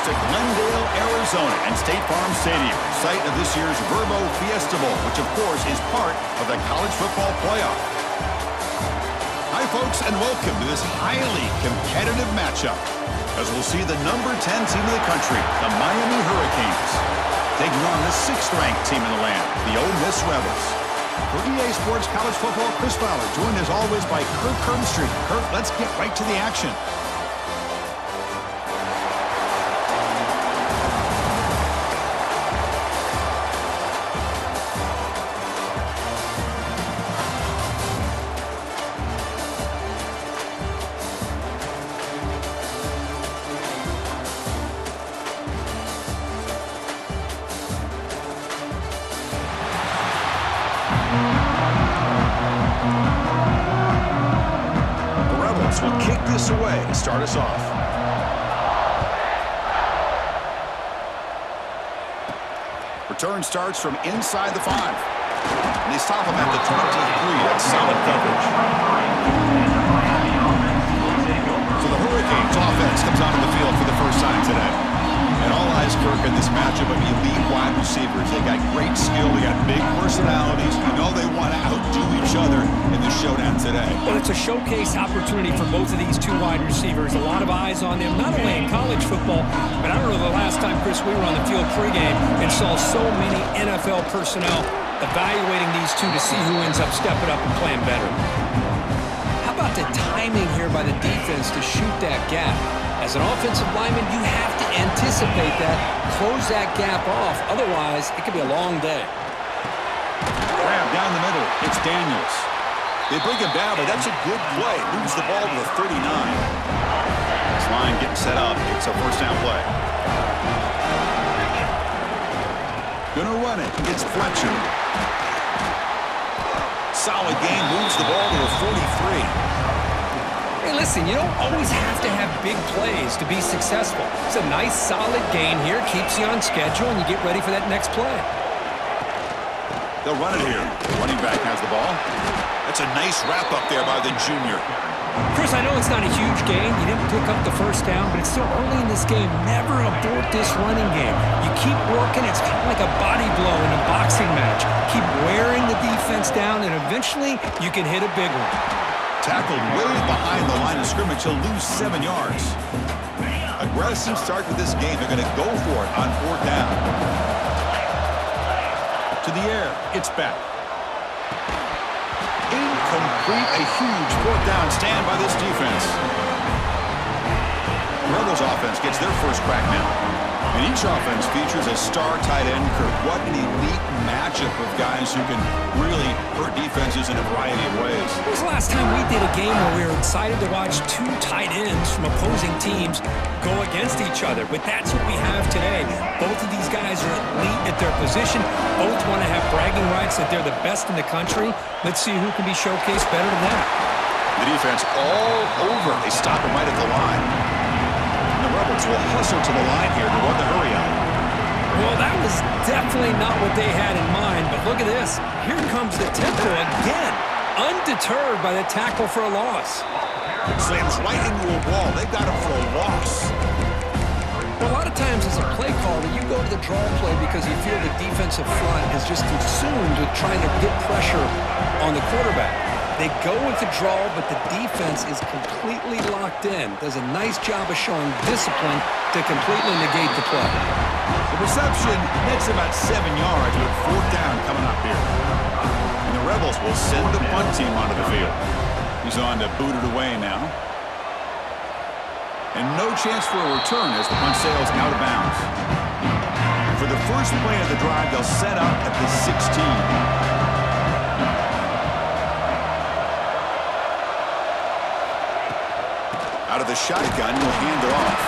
to Glendale, Arizona, and State Farm Stadium, site of this year's Verbo Fiesta Bowl, which, of course, is part of the college football playoff. Hi, folks, and welcome to this highly competitive matchup, as we'll see the number 10 team in the country, the Miami Hurricanes, taking on the 6th-ranked team in the land, the Ole Miss Rebels. For EA Sports College Football, Chris Fowler, joined as always by Kirk Herbstreit. Kirk, let's get right to the action. Will kick this away to start us off. Return starts from inside the 5. And they stop him at the 23. That's solid coverage. So the Hurricanes offense comes onto the field for the first time today. And all eyes, Kirk, in this matchup of elite wide receivers. They got great skill. They got big personalities. You know they want to outdo each other in the showdown today. Well, it's a showcase opportunity for both of these two wide receivers. A lot of eyes on them, not only in college football, but I don't know the last time, Chris, we were on the field pregame and saw so many NFL personnel evaluating these two to see who ends up stepping up and playing better. How about the timing here by the defense to shoot that gap? As an offensive lineman, you have to anticipate that, close that gap off. Otherwise, it could be a long day. Grab down the middle. It's Daniels. They bring him down, but that's a good play. Moves the ball to the 39. This line getting set up. It's a first down play. Gonna run it. It's Fletcher. Solid game. Moves the ball to the 43. Hey, listen, you don't always have to have big plays to be successful. It's a nice, solid gain here. Keeps you on schedule, and you get ready for that next play. They'll run it here. The running back has the ball. That's a nice wrap-up there by the junior. Chris, I know it's not a huge gain. You didn't pick up the first down, but it's still early in this game. Never abort this running game. You keep working. It's kind of like a body blow in a boxing match. Keep wearing the defense down, and eventually you can hit a big one. Tackled way behind the line of scrimmage. He'll lose 7 yards. Aggressive start to this game. They're going to go for it on 4th down. To the air. It's back. Incomplete. A huge 4th down stand by this defense. The Rebels offense gets their first crack now. And each offense features a star tight end, Kirk. What an elite matchup of guys who can really hurt defenses in a variety of ways. When was the last time we did a game where we were excited to watch two tight ends from opposing teams go against each other? But that's what we have today. Both of these guys are elite at their position. Both want to have bragging rights that they're the best in the country. Let's see who can be showcased better than that. The defense all over. They stop him right at the line. The Rebels will hustle to the line here to run the hurry up. Well, that was definitely not what they had in mind, but look at this. Here comes the tempo again, undeterred by the tackle for a loss. Slams right into a wall. They got him for a loss. Well, a lot of times as a play caller, you go to the draw play because you feel the defensive front is just consumed with trying to get pressure on the quarterback. They go with the draw, but the defense is completely locked in. Does a nice job of showing discipline to completely negate the play. The reception nets about 7 yards with 4th down coming up here. And the Rebels will send the punt team onto the field. He's on to boot it away now. And no chance for a return as the punt sails out of bounds. For the first play of the drive, they'll set up at the 16. Out of the shotgun, will hand it off.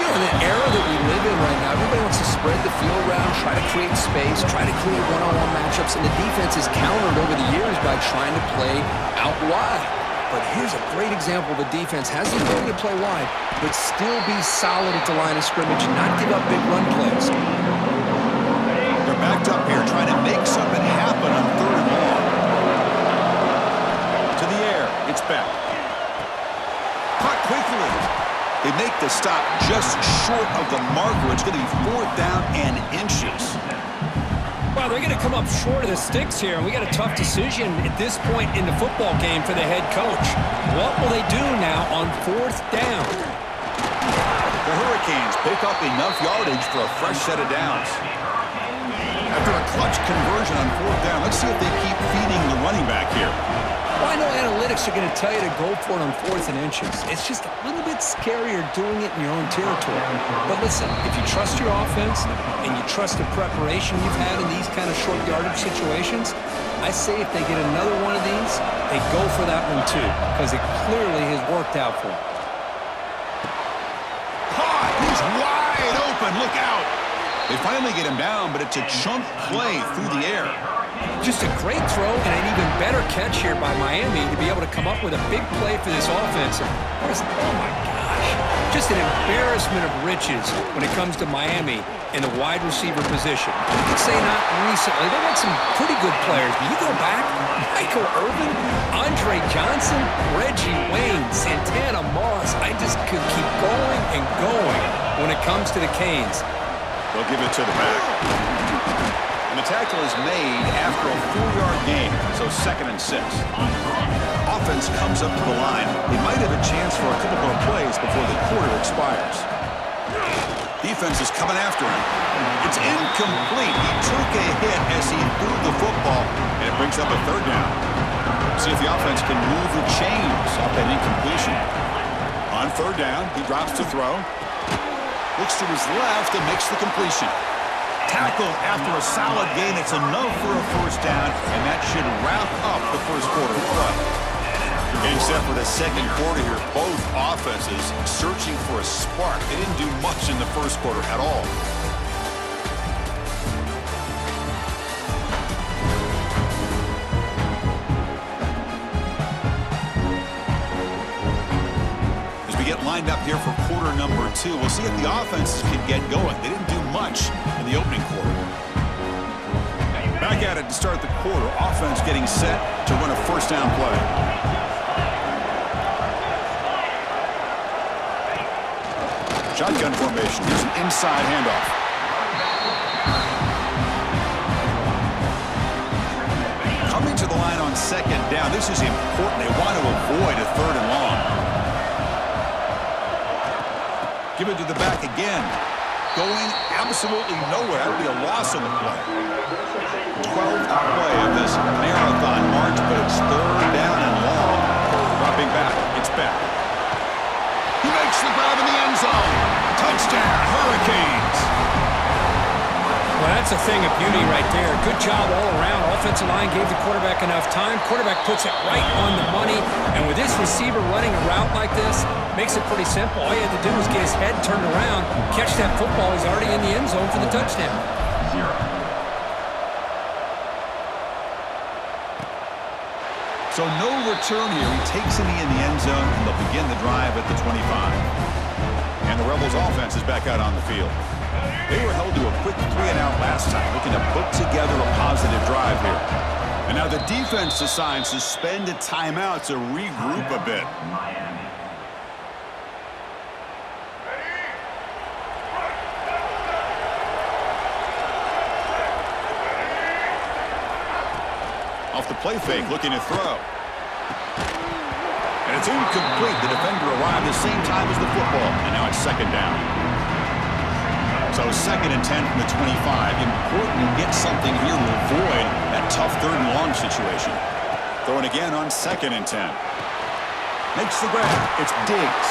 You know, in the era that we live in right now, everybody wants to spread the field around, try to create space, try to create one-on-one matchups, and the defense is countered over the years by trying to play out wide. But here's a great example of a defense has the ability to play wide, but still be solid at the line of scrimmage and not give up big run plays. They're backed up here trying to make something happen on 3rd and long. To the air, it's back. Caught quickly. They make the stop just short of the marker. It's going to be 4th down and inches. Well, they're going to come up short of the sticks here, and we got a tough decision at this point in the football game for the head coach. What will they do now on 4th down? The Hurricanes pick up enough yardage for a fresh set of downs. After a clutch conversion on 4th down, let's see if they keep feeding the running back here. Well, I know analytics are going to tell you to go for it on 4th and inches. It's just a little bit scarier doing it in your own territory. But listen, if you trust your offense and you trust the preparation you've had in these kind of short yardage situations, I say if they get another one of these, they go for that one too, because it clearly has worked out for them. Caught! He's wide open! Look out! They finally get him down, but it's a chunk play through the air. Just a great throw and an even better catch here by Miami to be able to come up with a big play for this offense. Oh, my gosh. Just an embarrassment of riches when it comes to Miami in the wide receiver position. You could say not recently. They've had some pretty good players. But you go back, Michael Irvin, Andre Johnson, Reggie Wayne, Santana Moss. I just could keep going and going when it comes to the Canes. They'll give it to the back. And the tackle is made after a 4-yard gain, so 2nd and 6. Offense comes up to the line. They might have a chance for a couple more plays before the quarter expires. Defense is coming after him. It's incomplete. He took a hit as he threw the football, and it brings up a 3rd down. See if the offense can move the chains off that incompletion. On 3rd down, he drops to throw. Looks to his left and makes the completion. Tackled after a solid gain. It's enough for a 1st down, and that should wrap up the 1st quarter of play. Getting set for the 2nd quarter here. Both offenses searching for a spark. They didn't do much in the 1st quarter at all. Get lined up here for quarter number 2. We'll see if the offenses can get going. They didn't do much in the opening quarter. Back at it to start the quarter. Offense getting set to run a 1st down play. Shotgun formation. Here's an inside handoff. Coming to the line on 2nd down. This is important. They want to avoid a 3rd and long. Give it to the back again. Going absolutely nowhere. That would be a loss on the play. 12th play of this marathon march, but it's 3rd down and long. Dropping back. It's back. He makes the grab in the end zone. Touchdown, Hurricanes. Well, that's a thing of beauty right there. Good job all around. Offensive line gave the quarterback enough time. Quarterback puts it right on the money. And with this receiver running a route like this, makes it pretty simple. All you had to do was get his head turned around, catch that football. He's already in the end zone for the touchdown. So no return here. He takes it in the end zone, and they'll begin the drive at the 25. And the Rebels offense is back out on the field. They were held to a quick 3-and-out last time, looking to put together a positive drive here. And now the defense decides to spend a timeout to regroup a bit. Off the play fake, looking to throw. And it's incomplete. The defender arrived the same time as the football, and now it's 2nd down. So 2nd and 10 from the 25. Important to get something here to avoid that tough 3rd and long situation. Throwing again on 2nd and 10. Makes the grab. It's Diggs.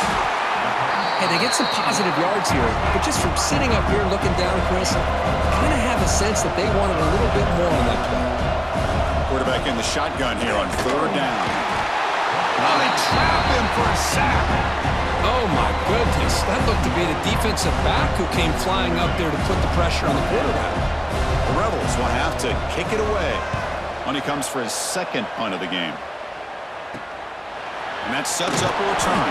Hey, they get some positive yards here, but just from sitting up here looking down, Chris, I kind of have a sense that they wanted a little bit more on that play. Quarterback in the shotgun here on 3rd down. Oh, they trap him for a sack. Oh, my goodness. That looked to be the defensive back who came flying up there to put the pressure on the quarterback. The Rebels will have to kick it away when he comes for his 2nd punt of the game. And that sets up a return.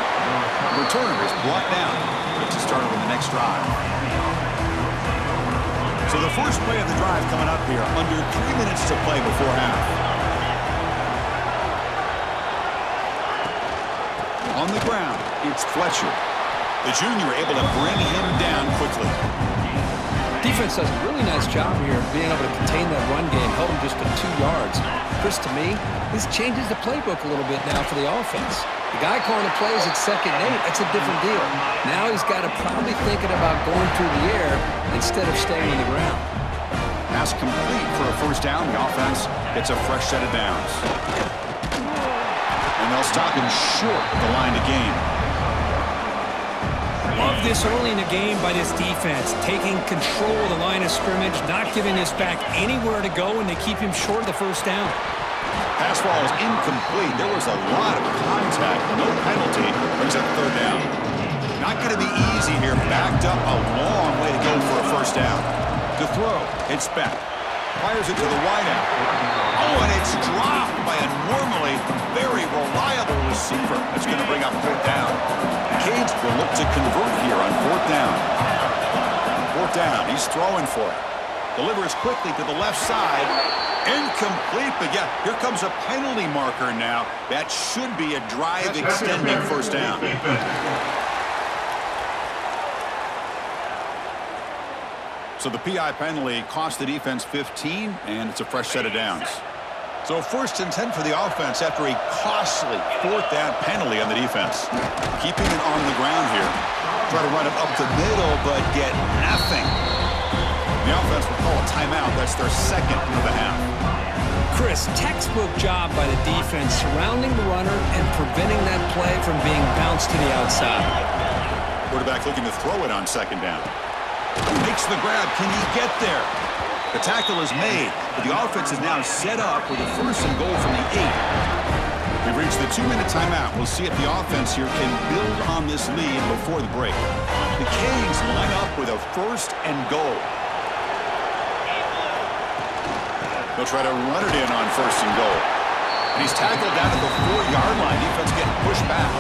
The returner is blocked down. Gets it started with the next drive. So the first play of the drive coming up here. Under 3 minutes to play before half. On the ground, it's Fletcher. The junior able to bring him down quickly. Defense does a really nice job here of being able to contain that run game, held him just to 2 yards. Chris, to me, this changes the playbook a little bit now for the offense. The guy calling the plays at 2nd and 8, that's a different deal. Now he's got to probably thinking about going through the air instead of staying on the ground. Pass complete for a first down. The offense gets a fresh set of downs. And they'll stop him short of the line to gain. Love this early in the game by this defense, taking control of the line of scrimmage, not giving this back anywhere to go, and they keep him short of the first down. Pass ball is incomplete. There was a lot of contact. No penalty. Brings up 3rd down. Not going to be easy here. Backed up a long way to go for a first down. To throw. It's back. Fires it to the wideout. Oh, and it's dropped by a normally very reliable receiver. That's going to bring up 4th down. Cades will look to convert here on 4th down. 4th down. He's throwing for it. Delivers quickly to the left side. Incomplete, but yeah, here comes a penalty marker now. That should be a drive-extending first down. So the PI penalty cost the defense 15, and it's a fresh set of downs. So 1st and 10 for the offense after a costly 4th down penalty on the defense. Keeping it on the ground here. Try to run it up the middle, but get nothing. The offense will call a timeout. That's their 2nd of the half. Chris, textbook job by the defense surrounding the runner and preventing that play from being bounced to the outside. Quarterback looking to throw it on 2nd down. Makes the grab. Can he get there? The tackle is made, but the offense is now set up with a 1st and goal from the 8. We've reached the 2-minute timeout. We'll see if the offense here can build on this lead before the break. The Canes line up with a 1st and goal. They'll try to run it in on 1st and goal. And he's tackled down at the 4-yard line. Defense getting pushed back.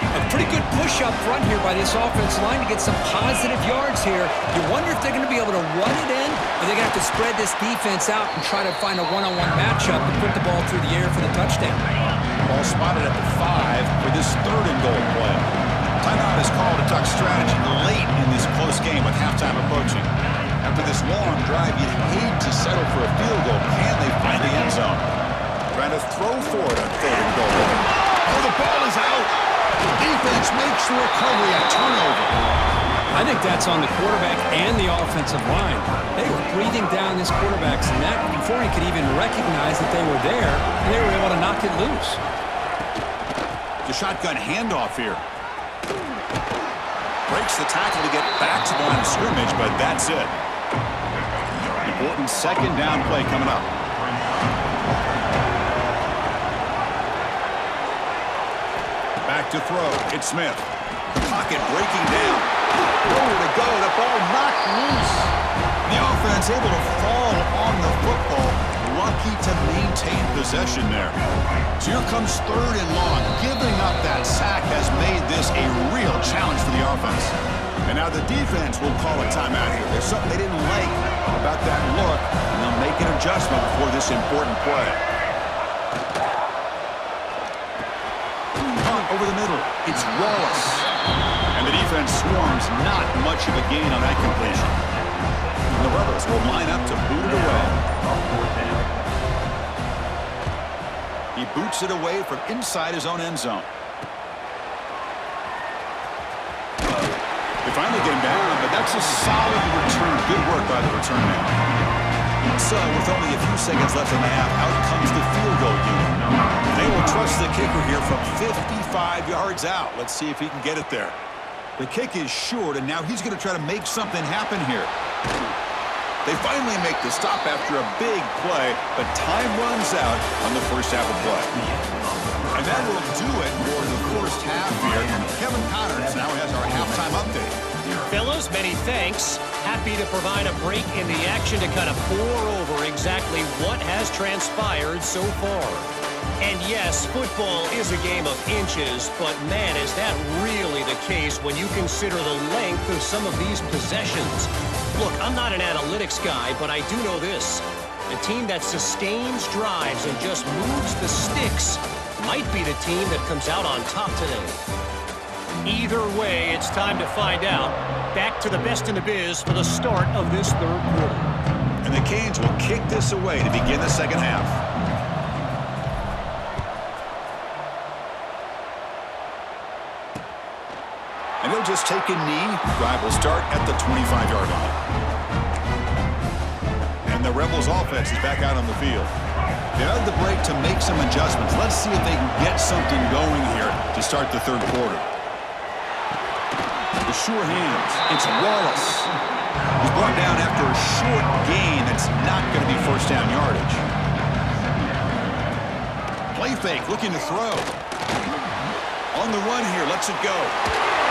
A pretty good push up front here by this offensive line to get some positive yards here. You wonder if they're going to be able to run it in, or they're going to have to spread this defense out and try to find a one-on-one matchup and put the ball through the air for the touchdown. Ball spotted at the 5 for this 3rd and goal play. Timeout is called to talk strategy late in this close game with halftime approaching. After this long drive, you'd hate to settle for a field goal. Can they find the end zone? Trying to throw for it on 3rd and goal. Oh, the ball is out. The defense makes the recovery, a turnover. I think that's on the quarterback and the offensive line. They were breathing down this quarterback's neck before he could even recognize that they were there, and they were able to knock it loose. The shotgun handoff here. Breaks the tackle to get back to the line of scrimmage, but that's it. Important 2nd down play coming up. Back to throw. It's Smith. Pocket breaking down. Nowhere to go. The ball knocked loose. The offense able to fall on the football. Lucky to maintain possession there. So here comes 3rd and long. Giving up that sack has made this a real challenge for the offense. And now the defense will call a timeout here. There's something they didn't like about that look, and they'll make an adjustment for this important play. Over the middle, it's Wallace. And the defense swarms, not much of a gain on that completion. And the Rebels will line up to boot it away. He boots it away from inside his own end zone. They finally get him down, but that's a solid return. Good work by the return man. So, with only a few seconds left in the half, out comes the field goal unit. They will trust the kicker here from 55 yards out. Let's see if he can get it there. The kick is short, and now he's going to try to make something happen here. They finally make the stop after a big play, but time runs out on the first half of play. And that will do it for the first half here. Kevin Connors now has our halftime update. Fellas, many thanks. Happy to provide a break in the action to kind of pour over exactly what has transpired so far. And yes, football is a game of inches, but man, is that really the case when you consider the length of some of these possessions. Look, I'm not an analytics guy, but I do know this. The team that sustains drives and just moves the sticks might be the team that comes out on top today. Either way, it's time to find out. Back to the best in the biz for the start of this third quarter. And the Canes will kick this away to begin the second half. And he'll just take a knee. Drive will start at the 25-yard line. And the Rebels offense is back out on the field. They had the break to make some adjustments. Let's see if they can get something going here to start the third quarter. The sure hands. It's Wallace. He's brought down after a short gain that's not going to be first down yardage. Play fake, looking to throw. On the run here, lets it go.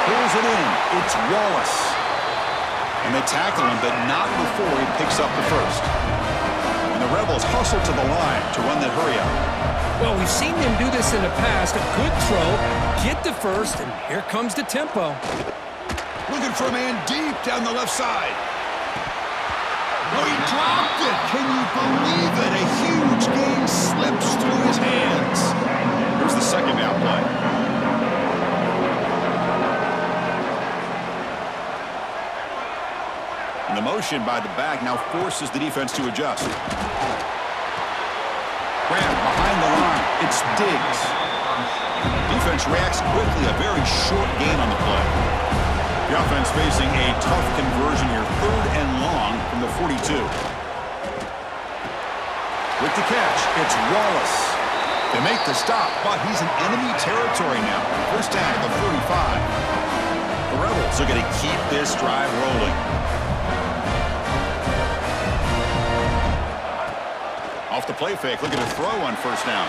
Pulls it in. It's Wallace. And they tackle him, but not before he picks up the first. And the Rebels hustle to the line to run that hurry up. Well, we've seen them do this in the past. A good throw, get the first, and here comes the tempo. Looking for a man deep down the left side. Oh, he dropped it. Can you believe it? A huge gain slips through his hands. Here's the second down play. And the motion by the back now forces the defense to adjust. Graham behind the line. It's Diggs. Defense reacts quickly. A very short gain on the play. The offense facing a tough conversion here. 3rd and long from the 42. With the catch, it's Wallace. They make the stop, but he's in enemy territory now. First down at the 45. The Rebels are going to keep this drive rolling. Off the play fake, looking to throw on first down.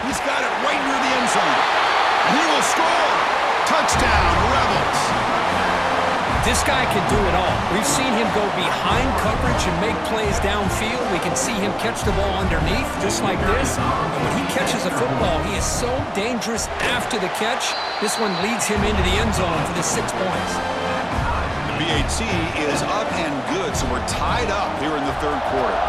He's got it right near the end zone. And he will score. Touchdown, Rebels. This guy can do it all. We've seen him go behind coverage and make plays downfield. We can see him catch the ball underneath, just like this. And when he catches a football, he is so dangerous after the catch. This one leads him into the end zone for the 6 points. The BAT is up and good, so we're tied up here in the third quarter.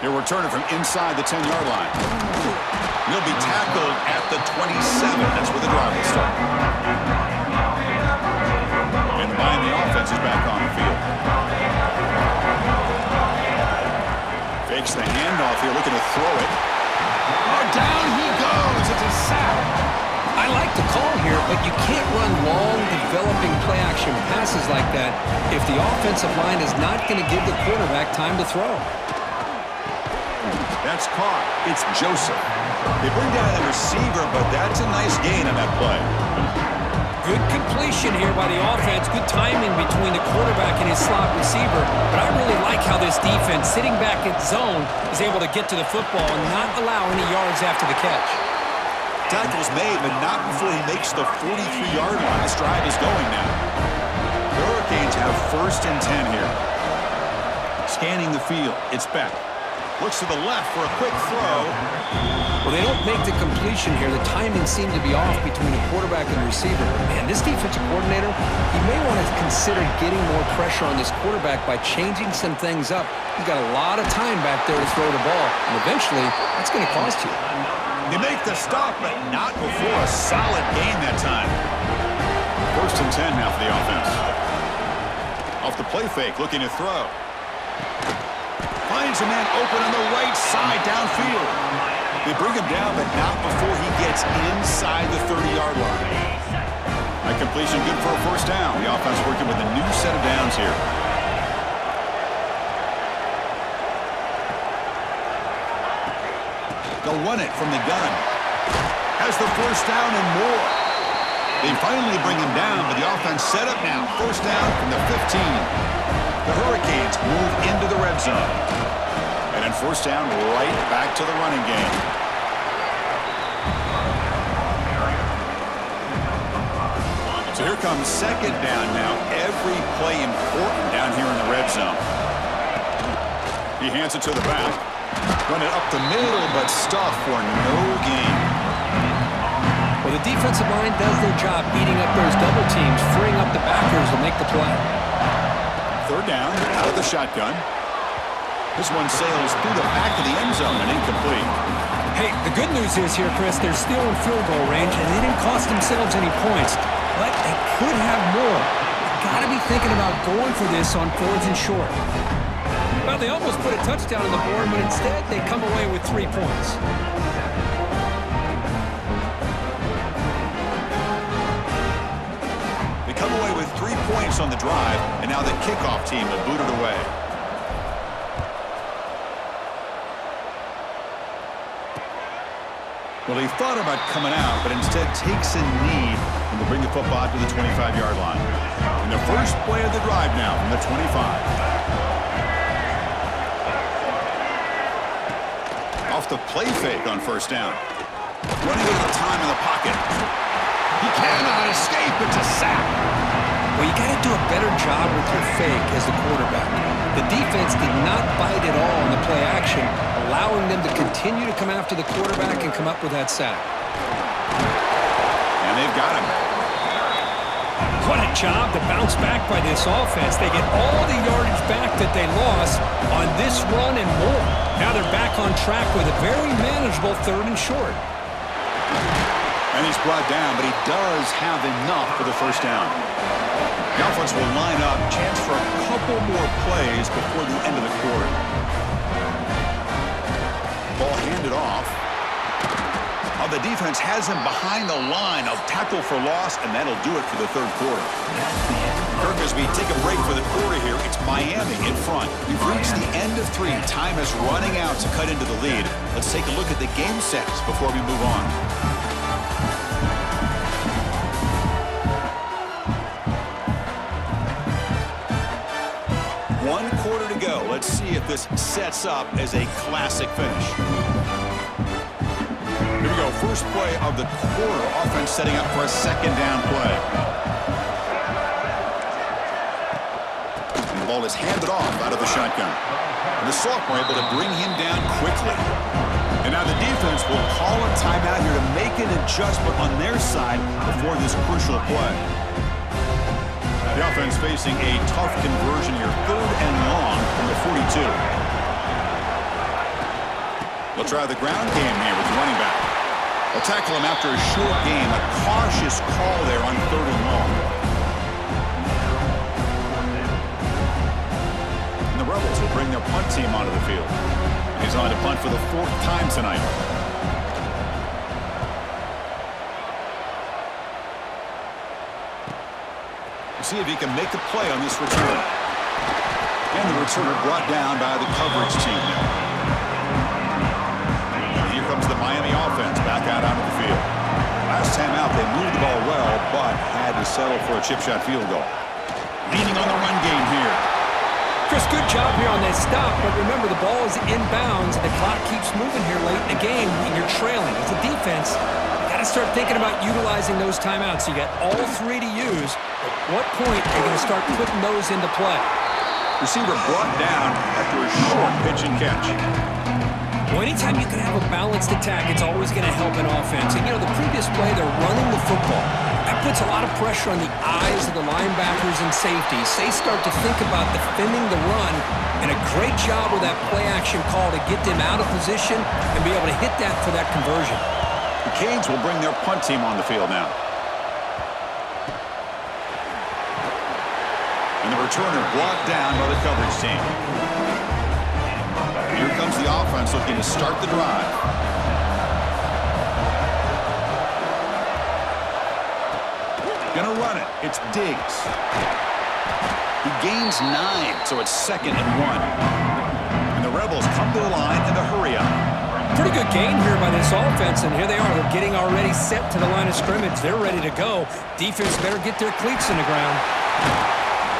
Here we're turning from inside the 10-yard line. He'll be tackled at the 27. That's where the drive will start. And the Miami offense is back on the field. Fakes the handoff here, looking to throw it. Oh, down he goes. It's a sack. I like the call here, but you can't run long, developing play-action passes like that if the offensive line is not going to give the quarterback time to throw. That's caught. It's Joseph. They bring down the receiver, but that's a nice gain on that play. Good completion here by the offense. Good timing between the quarterback and his slot receiver. But I really like how this defense, sitting back in zone, is able to get to the football and not allow any yards after the catch. Tackle's made, but not before he makes the 43-yard line. This drive is going now. The Hurricanes have 1st and 10 here. Scanning the field. It's Beck. Looks to the left for a quick throw. Well, they don't make the completion here. The timing seemed to be off between the quarterback and the receiver. But, man, this defensive coordinator, he may want to consider getting more pressure on this quarterback by changing some things up. He's got a lot of time back there to throw the ball, and eventually that's going to cost you. They make the stop, but not before a solid gain that time. 1st and 10 now for the offense. Off the play fake, looking to throw. Finds a man open on the right side downfield. They bring him down, but not before he gets inside the 30-yard line. A completion good for a first down. The offense working with a new set of downs here. They'll run it from the gun. Has the first down and more. They finally bring him down, but the offense set up now. First down from the 15. The Hurricanes move into the red zone. And then first down, right back to the running game. So here comes second down now. Every play important down here in the red zone. He hands it to the back. Run it up the middle, but stuffed for no gain. Well, the defensive line does their job beating up those double teams, freeing up the backers to make the play. Third down, out of the shotgun. This one sails through the back of the end zone and incomplete. Hey, the good news is here, Chris, they're still in field goal range, and they didn't cost themselves any points. But they could have more. Got to be thinking about going for this on 4th and short. Well, they almost put a touchdown on the board, but instead they come away with 3 points. They come away with 3 points on the drive, and now the kickoff team will boot it away. Well, he thought about coming out, but instead takes a knee and will bring the football to the 25-yard line. And the first play of the drive now from the 25. Off the play fake on first down. Running into the time in the pocket. He cannot escape. It's a sack. Well, you got to do a better job with your fake as the quarterback. The defense did not bite at all on the play action, allowing them to continue to come after the quarterback and come up with that sack. And they've got him. What a job to bounce back by this offense. They get all the yardage back that they lost on this run and more. Now they're back on track with a very manageable 3rd and short. And he's brought down, but he does have enough for the first down. The offense will line up, chance for a couple more plays before the end of the quarter. Ball handed off. Oh, the defense has him behind the line of tackle for loss, and that'll do it for the 3rd quarter. Kirk, as we take a break for the quarter here, it's Miami in front. We've reached the end of 3. Time is running out to cut into the lead. Let's take a look at the game sets before we move on. One quarter to go. Let's see if this sets up as a classic finish. Here we go. First play of the quarter. Offense setting up for a 2nd down play. And the ball is handed off out of the shotgun. And the sophomore able to bring him down quickly. And now the defense will call a timeout here to make an adjustment on their side before this crucial play. The offense facing a tough conversion here, 3rd and long from the 42. They'll try the ground game here with the running back. They'll tackle him after a short game, a cautious call there on 3rd and long. And the Rebels will bring their punt team onto the field. He's on to punt for the 4th time tonight. See if he can make a play on this return. And the returner brought down by the coverage team now. And here comes the Miami offense back out onto the field. Last time out, they moved the ball well, but had to settle for a chip shot field goal. Leaning on the run game here. Chris, good job here on that stop, but remember the ball is inbounds and the clock keeps moving here late in the game and you're trailing. As a defense, you got to start thinking about utilizing those timeouts. You got all 3 to use. At what point are you going to start putting those into play? Receiver brought down after a short pitch and catch. Well, anytime you can have a balanced attack, it's always going to help an offense. And, you know, the previous play, they're running the football. That puts a lot of pressure on the eyes of the linebackers and safeties. They start to think about defending the run, and a great job with that play-action call to get them out of position and be able to hit that for that conversion. The Canes will bring their punt team on the field now. And the returner brought down by the coverage team. Here comes the offense looking to start the drive. Gonna run it. It's Diggs. He gains 9, so it's 2nd and 1. And the Rebels come to the line in the hurry up. Pretty good gain here by this offense, and here they are. They're getting already set to the line of scrimmage. They're ready to go. Defense better get their cleats in the ground.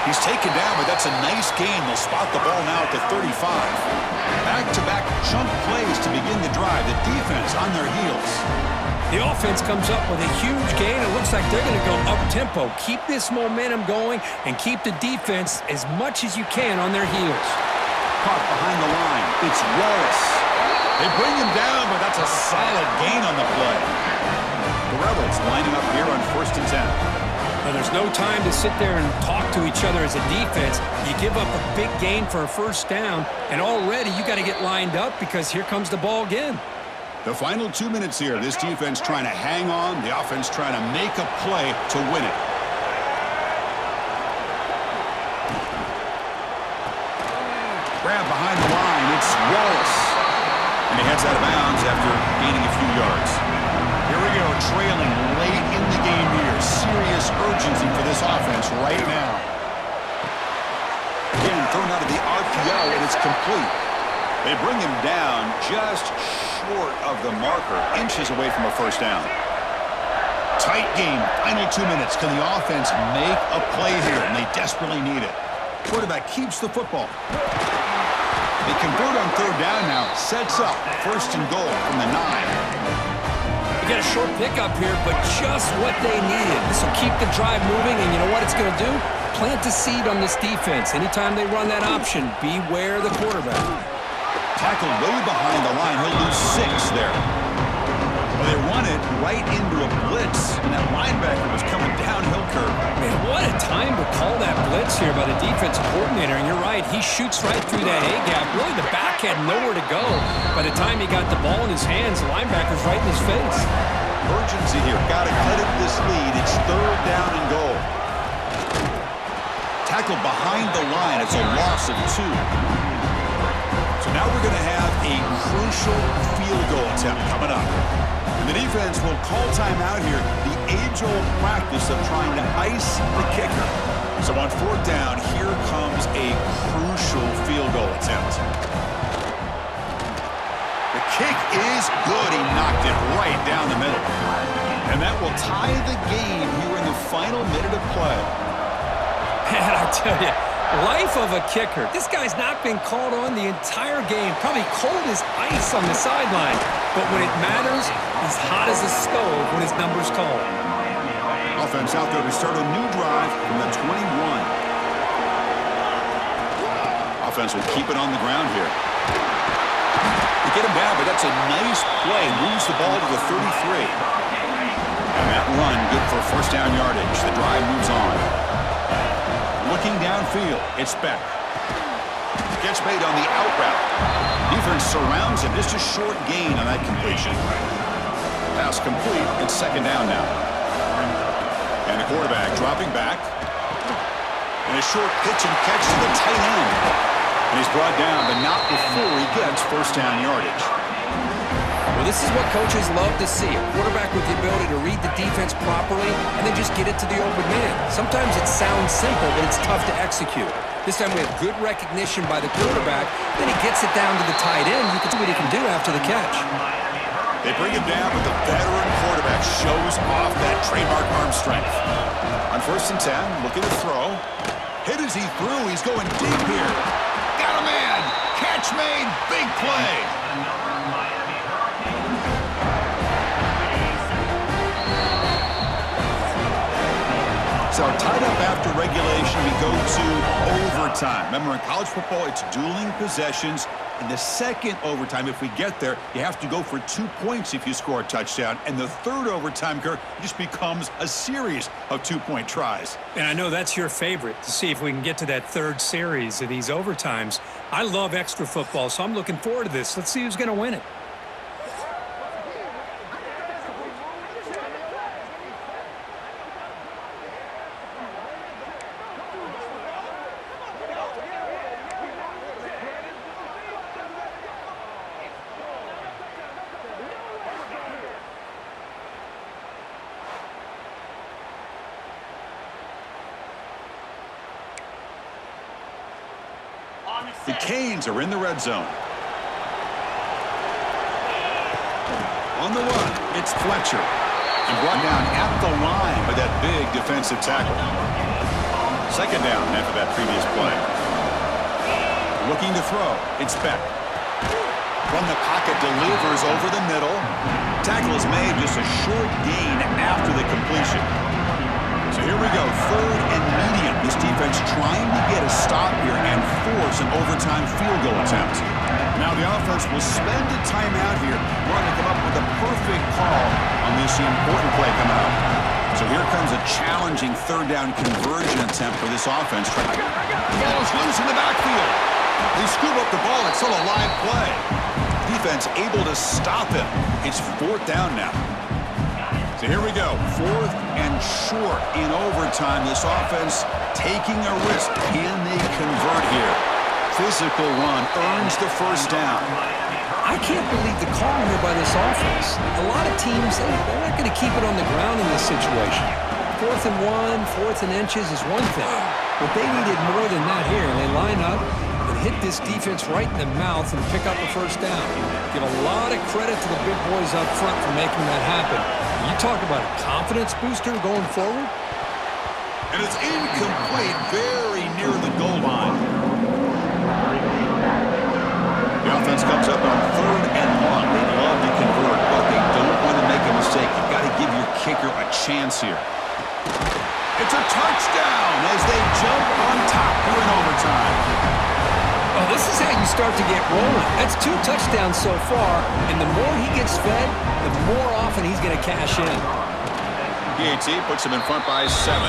He's taken down, but that's a nice gain. They'll spot the ball now at the 35. Back-to-back chunk plays to begin the drive. The defense on their heels. The offense comes up with a huge gain. It looks like they're going to go up-tempo. Keep this momentum going and keep the defense as much as you can on their heels. Caught behind the line. It's Wallace. They bring him down, but that's a solid gain on the play. The Rebels lining up here on 1st and 10. Well, there's no time to sit there and talk to each other as a defense. You give up a big gain for a first down, and already you got to get lined up because here comes the ball again. The final 2 minutes here. This defense trying to hang on. The offense trying to make a play to win it. Grab behind the line. It's Wallace. And he heads out of bounds after gaining a few yards. Here we go, trailing late in the game here. Serious urgency for this offense right now. Again, thrown out of the RPO, and it's complete. They bring him down just short of the marker, inches away from a first down. Tight game, final 2 minutes. Can the offense make a play here? And they desperately need it. Quarterback keeps the football. They convert on third down now. Sets up first and goal from the 9. You got a short pickup here, but just what they needed. This will keep the drive moving, and you know what it's going to do? Plant a seed on this defense. Anytime they run that option, beware the quarterback. Tackled way behind the line. He'll lose 6 there. Well, they run it right into a blitz, and that linebacker was coming downhill curve. Man, what a time to call that blitz here by the defensive coordinator. And you're right, he shoots right through that A-gap. Really, the back had nowhere to go. By the time he got the ball in his hands, the linebacker's right in his face. Urgency here. Got to cut it this lead. It's third down and goal. Tackled behind the line. It's a loss of 2. So now we're going to have a crucial field goal attempt coming up. And the defense will call timeout here. The age-old practice of trying to ice the kicker. So on fourth down, here comes a crucial field goal attempt. The kick is good. He knocked it right down the middle. And that will tie the game here in the final minute of play. Man, I tell you, life of a kicker. This guy's not been called on the entire game. Probably cold as ice on the sideline. But when it matters, he's hot as a stove when his number's called. Offense out there to start a new drive from the 21. Offense will keep it on the ground here. They get him down, but that's a nice play. Moves the ball to the 33. And that run, good for first down yardage. The drive moves on. Looking downfield, it's Beck. Gets made on the out route. Defense surrounds him. Just a short gain on that completion. Pass complete. It's second down now. And the quarterback dropping back. And a short pitch and catch to the tight end. And he's brought down, but not before he gets first down yardage. Well, this is what coaches love to see. A quarterback with the ability to read the defense properly and then just get it to the open man. Sometimes it sounds simple, but it's tough to execute. This time we have good recognition by the quarterback. Then he gets it down to the tight end. You can see what he can do after the catch. They bring him down, but the veteran quarterback shows off that trademark arm strength. On first and 10, looking to throw. Hit as he threw. He's going deep here. Got a man. Catch made. Big play. So tied up after regulation, we go to overtime. Remember, in college football, it's dueling possessions. In the second overtime, if we get there, you have to go for 2 points if you score a touchdown. And the third overtime, Kirk, just becomes a series of 2-point tries. And I know that's your favorite, to see if we can get to that third series of these overtimes. I love extra football, so I'm looking forward to this. Let's see who's going to win it. The Canes are in the red zone. On the run, it's Fletcher. And brought down at the line by that big defensive tackle. Second down after that previous play. Looking to throw, it's Beck. From the pocket, delivers over the middle. Tackle is made, just a short gain after the completion. So here we go, third and medium. This defense trying to get a stop here and force an overtime field goal attempt. Now the offense will spend a timeout here, wanting to come up with a perfect call on this important play coming up. So here comes a challenging third down conversion attempt for this offense. The ball is loose in the backfield. They scoop up the ball. It's still a live play. Defense able to stop him. It's fourth down now. So here we go. Fourth and short in overtime. This offense taking a risk. Can they convert here? Physical run earns the first down. I can't believe the call here by this offense. A lot of teams, they're not going to keep it on the ground in this situation. 4th and 1, 4th and inches is one thing. But they needed more than that here. And they line up and hit this defense right in the mouth and pick up a first down. Give a lot of credit to the big boys up front for making that happen. You talk about a confidence booster going forward. And it's incomplete, very near the goal line. The offense comes up on 3rd and 1. They'd love to convert, but they don't want to make a mistake. You've got to give your kicker a chance here. It's a touchdown as they jump on top here in overtime. Oh, this is how you start to get rolling. That's 2 touchdowns so far, and the more he gets fed, the more often he's going to cash in. PAT puts him in front by 7.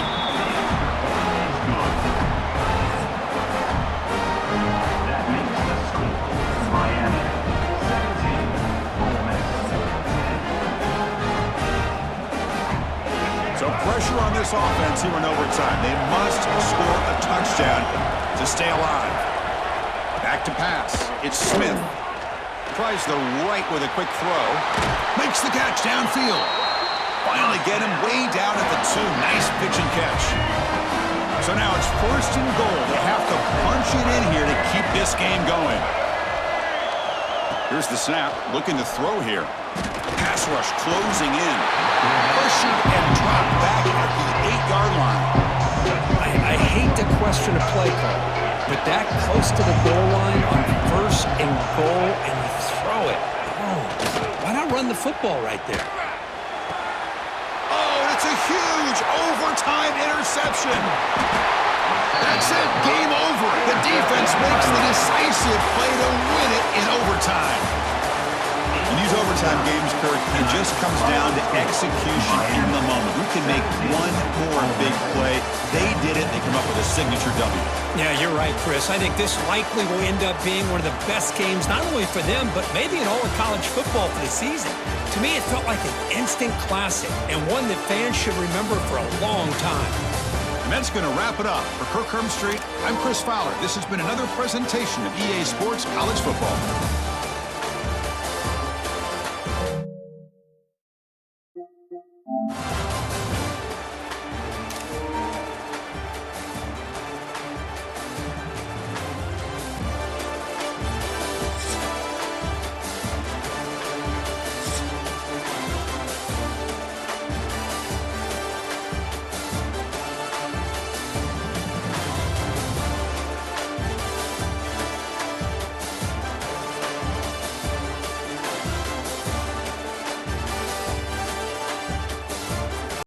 Pressure on this offense here in overtime. They must score a touchdown to stay alive. Back to pass. It's Smith. Tries the right with a quick throw. Makes the catch downfield. Finally get him way down at the 2. Nice pitch and catch. So now it's 1st and goal. They have to punch it in here to keep this game going. Here's the snap. Looking to throw here. Pass rush closing in. Pressured and dropped back at the 8-yard line. I hate to question a play call, but that close to the goal line on 1st and goal, and you throw it. Oh, why not run the football right there? Oh, it's a huge overtime interception. That's it. Game over. The defense makes the decisive play to win it in overtime. In these overtime games, Kirk, it just comes down to execution in the moment. We can make one more big play. They did it. They come up with a signature W. Yeah, you're right, Chris. I think this likely will end up being one of the best games, not only for them, but maybe in all of college football for the season. To me, it felt like an instant classic and one that fans should remember for a long time. And that's going to wrap it up. For Kirk Street, I'm Chris Fowler. This has been another presentation of EA Sports College Football.